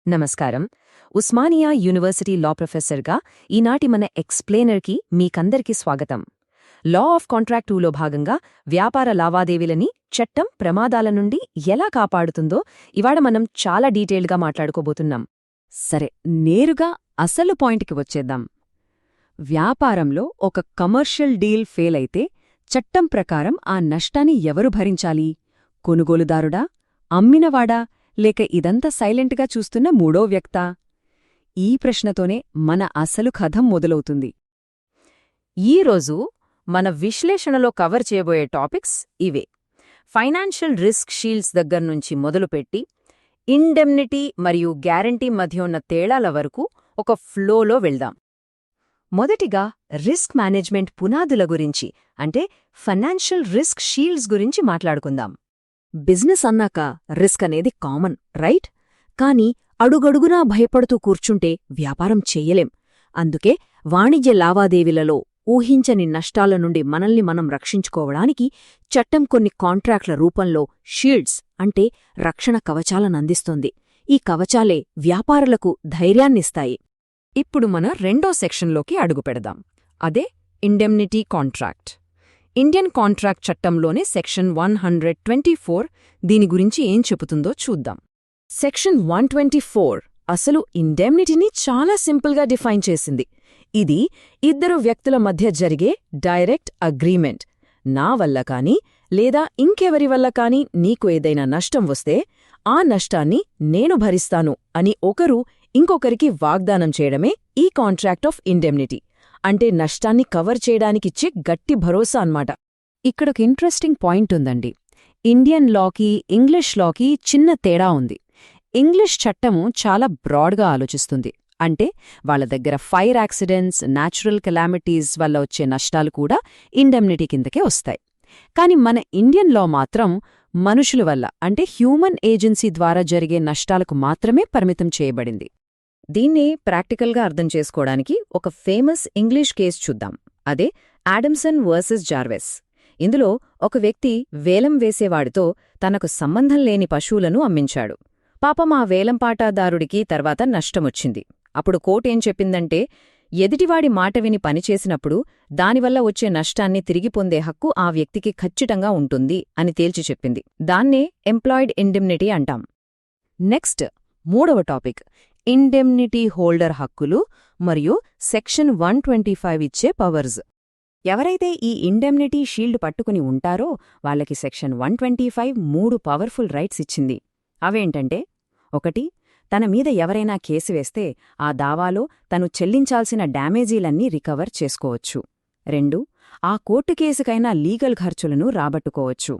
నమస్కారం. Osmania university law ప్రొఫెసర్గా ఈనాటి మన ఎక్స్ప్లెయినర్కి మీకందరికీ స్వాగతం. లా ఆఫ్ కాంట్రాక్ట్ 2లో భాగంగా వ్యాపార లావాదేవీలని చట్టం ప్రమాదాల నుండి ఎలా కాపాడుతుందో ఇవాళ మనం చాలా డీటెయిల్డ్గా మాట్లాడుకోబోతున్నాం. సరే, నేరుగా అసలు పాయింట్కి వచ్చేద్దాం. వ్యాపారంలో ఒక కమర్షియల్ డీల్ ఫెయిల్ అయితే చట్టం ప్రకారం ఆ నష్టాన్ని ఎవరు భరించాలి? కొనుగోలుదారుడా, అమ్మినవాడా, లేక ఇదంతా సైలెంట్గా చూస్తున్న మూడో వ్యక్తా? ఈ ప్రశ్నతోనే మన అసలు కథ మొదలవుతుంది. ఈరోజు మన విశ్లేషణలో కవర్ చేయబోయే టాపిక్స్ ఇవే. ఫైనాన్షియల్ రిస్క్ షీల్డ్స్ దగ్గర్నుంచి మొదలుపెట్టి ఇండెమ్నిటీ మరియు గ్యారంటీ మధ్య ఉన్న తేడాల వరకు ఒక ఫ్లోలో వెళ్దాం. మొదటిగా రిస్క్ మేనేజ్మెంట్ పునాదుల గురించి, అంటే ఫైనాన్షియల్ రిస్క్ షీల్డ్స్ గురించి మాట్లాడుకుందాం. బిజినెస్ అన్నాక రిస్క్ అనేది కామన్, రైట్? కానీ అడుగడుగునా భయపడుతూ కూర్చుంటే వ్యాపారం చెయ్యలేం. అందుకే వాణిజ్య లావాదేవీలలో ఊహించని నష్టాల నుండి మనల్ని మనం రక్షించుకోవడానికి చట్టం కొన్ని కాంట్రాక్ట్ల రూపంలో షీల్డ్స్, అంటే రక్షణ కవచాలనందిస్తోంది. ఈ కవచాలే వ్యాపారులకు ధైర్యాన్నిస్తాయి. ఇప్పుడు మన రెండో సెక్షన్లోకి అడుగుపెడదాం. అదే ఇండెమ్నిటీ కాంట్రాక్ట్. ఇండియన్ కాంట్రాక్ట్ చట్టంలోనే సెక్షన్ 124 దీని గురించి ఏం చెబుతుందో చూద్దాం. సెక్షన్ 124 అసలు ఇండెమ్నిటీని చాలా సింపుల్గా డిఫైన్ చేసింది. ఇది ఇద్దరు వ్యక్తుల మధ్య జరిగే డైరెక్ట్ అగ్రీమెంట్. నా వల్ల కాని లేదా ఇంకెవరి వల్ల కాని నీకు ఏదైనా నష్టం వస్తే ఆ నష్టాన్ని నేను భరిస్తాను అని ఒకరు ఇంకొకరికి వాగ్దానం చేయడమే ఈ కాంట్రాక్ట్ ఆఫ్ ఇండెమ్నిటీ. అంటే నష్టాన్ని కవర్ చేయడానికిచ్చే గట్టి భరోసా అన్నమాట. ఇక్కడొక ఇంట్రెస్టింగ్ పాయింట్ ఉందండి. ఇండియన్ లాకి ఇంగ్లీష్ లాకి చిన్న తేడా ఉంది. ఇంగ్లీష్ చట్టము చాలా బ్రాడ్గా ఆలోచిస్తుంది. అంటే వాళ్ళ దగ్గర ఫైర్ యాక్సిడెంట్స్, న్యాచురల్ కెలామిటీస్ వల్ల వచ్చే నష్టాలు కూడా ఇండెమ్నిటీ కిందకే వస్తాయి. కాని మన ఇండియన్ లా మాత్రం మనుషుల వల్ల, అంటే హ్యూమన్ ఏజెన్సీ ద్వారా జరిగే నష్టాలకు మాత్రమే పరిమితం చేయబడింది. దీన్ని ప్రాక్టికల్గా అర్థం చేసుకోవడానికి ఒక ఫేమస్ ఇంగ్లీష్ కేస్ చూద్దాం. అదే ఆడమ్సన్ వర్సెస్ జార్వెస్. ఇందులో ఒక వ్యక్తి వేలం వేసేవాడితో తనకు సంబంధం లేని పశువులను అమ్మించాడు. పాపం ఆ వేలంపాటాదారుడికి తర్వాత నష్టమొచ్చింది. అప్పుడు కోర్టేం చెప్పిందంటే, ఎదుటివాడి మాట విని పనిచేసినప్పుడు దానివల్ల వచ్చే నష్టాన్ని తిరిగి పొందే హక్కు ఆ వ్యక్తికి ఖచ్చితంగా ఉంటుంది అని తేల్చి చెప్పింది. దాన్నే ఎంప్లాయిడ్ ఇండెమ్నిటీ అంటాం. నెక్స్ట్, మూడవ టాపిక్ ఇండెమ్నిటీ హోల్డర్ హక్కులు మరియు సెక్షన్ 125 ఇచ్చే పవర్స్. ఎవరైతే ఈ ఇండెమ్నిటీ షీల్డ్ పట్టుకుని ఉంటారో వాళ్ళకి సెక్షన్ 125 3 పవర్ఫుల్ రైట్స్ ఇచ్చింది. అవేంటంటే, 1 తన మీద ఎవరైనా కేసు వేస్తే ఆ దావాలో తను చెల్లించాల్సిన డ్యామేజీలన్నీ రికవర్ చేసుకోవచ్చు. 2 ఆ కోర్టు కేసుకైనా లీగల్ ఖర్చులను రాబట్టుకోవచ్చు.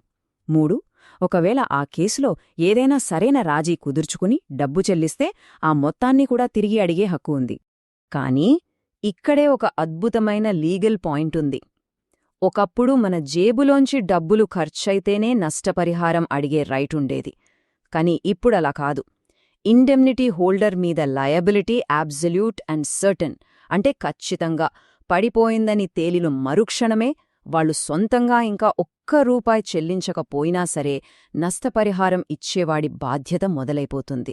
3 ఒకవేళ ఆ కేసులో ఏదైనా సరైన రాజీ కుదుర్చుకుని డబ్బు చెల్లిస్తే ఆ మొత్తాన్ని కూడా తిరిగి అడిగే హక్కు ఉంది. కానీ ఇక్కడే ఒక అద్భుతమైన లీగల్ పాయింట్ ఉంది. ఒకప్పుడు మన జేబులోంచి డబ్బులు ఖర్చయితేనే నష్టపరిహారం అడిగే రైట్ ఉండేది. కాని ఇప్పుడలా కాదు. ఇండెమ్నిటీ హోల్డర్ మీద లయబిలిటీ అబ్సల్యూట్ అండ్ సర్టన్, అంటే ఖచ్చితంగా పడిపోయిందని తేలిన మరుక్షణమే వాళ్లు సొంతంగా ఇంకా ఒక్క రూపాయి చెల్లించకపోయినా సరే నష్టపరిహారం ఇచ్చేవాడి బాధ్యత మొదలైపోతుంది.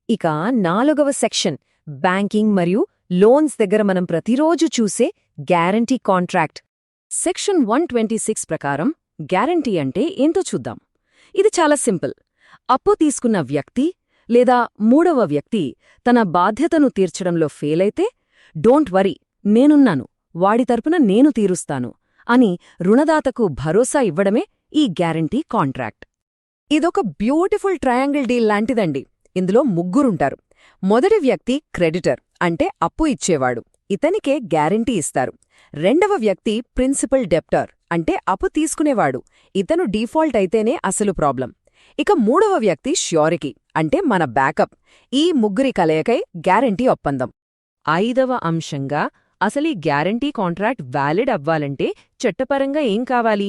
ఇక 4వ సెక్షన్ బ్యాంకింగ్ మరియు లోన్స్ దగ్గర మనం ప్రతిరోజు చూసే గ్యారంటీ కాంట్రాక్ట్. సెక్షన్ 126 ప్రకారం గ్యారంటీ అంటే ఏంటో చూద్దాం. ఇది చాలా సింపుల్. అప్పు తీసుకున్న వ్యక్తి లేదా మూడవ వ్యక్తి తన బాధ్యతను తీర్చడంలో ఫెయిలైతే, డోంట్ వరీ, నేనున్నాను, వాడి తరపున నేను తీరుస్తాను అని రుణదాతకు భరోసా ఇవ్వడమే ఈ గ్యారంటీ కాంట్రాక్ట్. ఇదొక బ్యూటిఫుల్ ట్రయాంగిల్ డీల్ లాంటిదండి. ఇందులో ముగ్గురుంటారు. మొదటి వ్యక్తి క్రెడిటర్, అంటే అప్పు ఇచ్చేవాడు, ఇతనికే గ్యారంటీ ఇస్తారు. రెండవ వ్యక్తి ప్రిన్సిపల్ డెప్టర్, అంటే అప్పు తీసుకునేవాడు, ఇతను డీఫాల్ట్ అయితేనే అసలు ప్రాబ్లం. ఇక మూడవ వ్యక్తి ష్యూరిటీ, అంటే మన బ్యాకప్. ఈ ముగ్గురి కలయికై గ్యారంటీ ఒప్పందం. 5వ అంశంగా అసలీ గ్యారంటీ కాంట్రాక్ట్ వ్యాలిడ్ అవ్వాలంటే చట్టపరంగా ఏం కావాలి?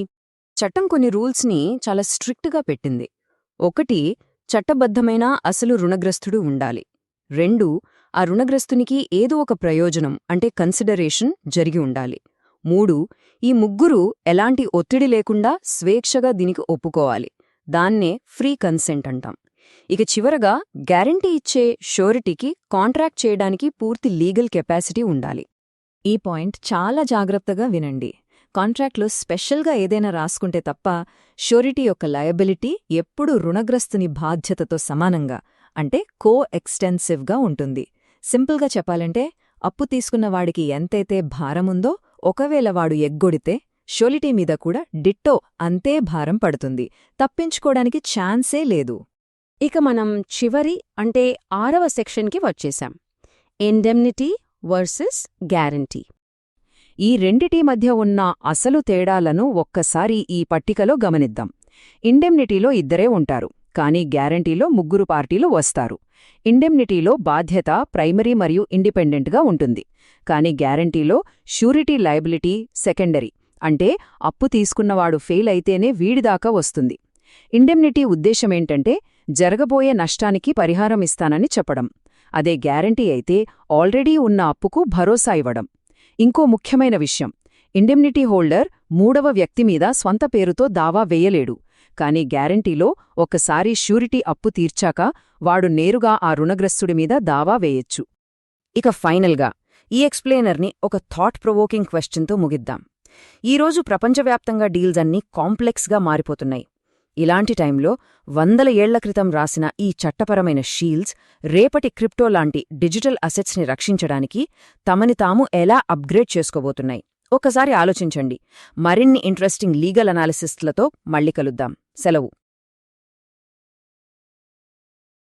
చట్టం కొన్ని రూల్స్ని చాలా స్ట్రిక్ట్గా పెట్టింది. 1 చట్టబద్ధమైన అసలు రుణగ్రస్తుడు ఉండాలి. 2 ఆ రుణగ్రస్తునికి ఏదో ఒక ప్రయోజనం, అంటే కన్సిడరేషన్ జరిగి ఉండాలి. 3 ఈ ముగ్గురు ఎలాంటి ఒత్తిడి లేకుండా స్వేచ్ఛగా దీనికి ఒప్పుకోవాలి. దాన్నే ఫ్రీ కన్సెంట్ అంటాం. ఇక చివరగా గ్యారంటీ ఇచ్చే ష్యూరిటీకి కాంట్రాక్ట్ చేయడానికి పూర్తి లీగల్ కెపాసిటీ ఉండాలి. ఈ పాయింట్ చాలా జాగ్రత్తగా వినండి. కాంట్రాక్ట్లో స్పెషల్గా ఏదైనా రాసుకుంటే తప్ప ష్యూరిటీ యొక్క లయబిలిటీ ఎప్పుడూ రుణగ్రస్తుని బాధ్యతతో సమానంగా అంటే కో-ఎక్స్టెన్సివ్గా ఉంటుంది. సింపుల్గా చెప్పాలంటే అప్పు తీసుకున్నవాడికి ఎంతైతే భారముందో ఒకవేళ వాడు ఎగ్గొడితే ష్యూరిటీ మీద కూడా డిట్టో అంతే భారం పడుతుంది. తప్పించుకోవడానికి ఛాన్సే లేదు. ఇక మనం చివరి అంటే 6వ సెక్షన్కి వచ్చేశాం. Indemnity versus guarantee. ఈ రెండిటి మధ్య ఉన్న అసలు తేడాలను ఒక్కసారి ఈ పట్టికలో గమనిద్దాం. ఇండెమ్నిటీలో ఇద్దరే ఉంటారు, కానీ గ్యారంటీలో 3 పార్టీలు వస్తారు. ఇండెమ్నిటీలో బాధ్యత ప్రైమరీ మరియు ఇండిపెండెంట్గా ఉంటుంది, కానీ గ్యారంటీలో ష్యూరిటీ లయబిలిటీ సెకండరీ, అంటే అప్పు తీసుకున్నవాడు ఫెయిల్ అయితేనే వీడిదాకా వస్తుంది. ఇండెమ్నిటీ ఉద్దేశమేంటంటే జరగబోయే నష్టానికి పరిహారం ఇస్తానని చెప్పడం. అదే గ్యారంటీ అయితే ఆల్రెడీ ఉన్న అప్పుకు భరోసా ఇవ్వడం. ఇంకో ముఖ్యమైన విషయం, ఇండెమ్నిటీ హోల్డర్ 3వ వ్యక్తి మీద స్వంత పేరుతో దావా వేయలేడు, కానీ గ్యారంటీలో ఒకసారి ష్యూరిటీ అప్పు తీర్చాక వాడు నేరుగా ఆ రుణగ్రస్తుడి మీద దావా వేయొచ్చు. ఇక ఫైనల్గా ఈ ఎక్స్ప్లెయినర్ని ఒక థాట్ ప్రొవోకింగ్ క్వశ్చన్తో ముగిద్దాం. ఈరోజు ప్రపంచవ్యాప్తంగా డీల్స్ అన్నీ కాంప్లెక్స్గా మారిపోతున్నాయి. ఇలాంటి టైంలో 100 ఏళ్ల క్రితం రాసిన ఈ చట్టపరమైన షీల్డ్స్ రేపటి క్రిప్టో లాంటి డిజిటల్ అసెట్స్ని రక్షించడానికి తమని తాము ఎలా అప్గ్రేడ్ చేసుకోబోతున్నాయి? ఒకసారి ఆలోచించండి. మరిన్ని ఇంట్రెస్టింగ్ లీగల్ అనాలిసిస్లతో మళ్ళీ కలుద్దాం. సెలవు.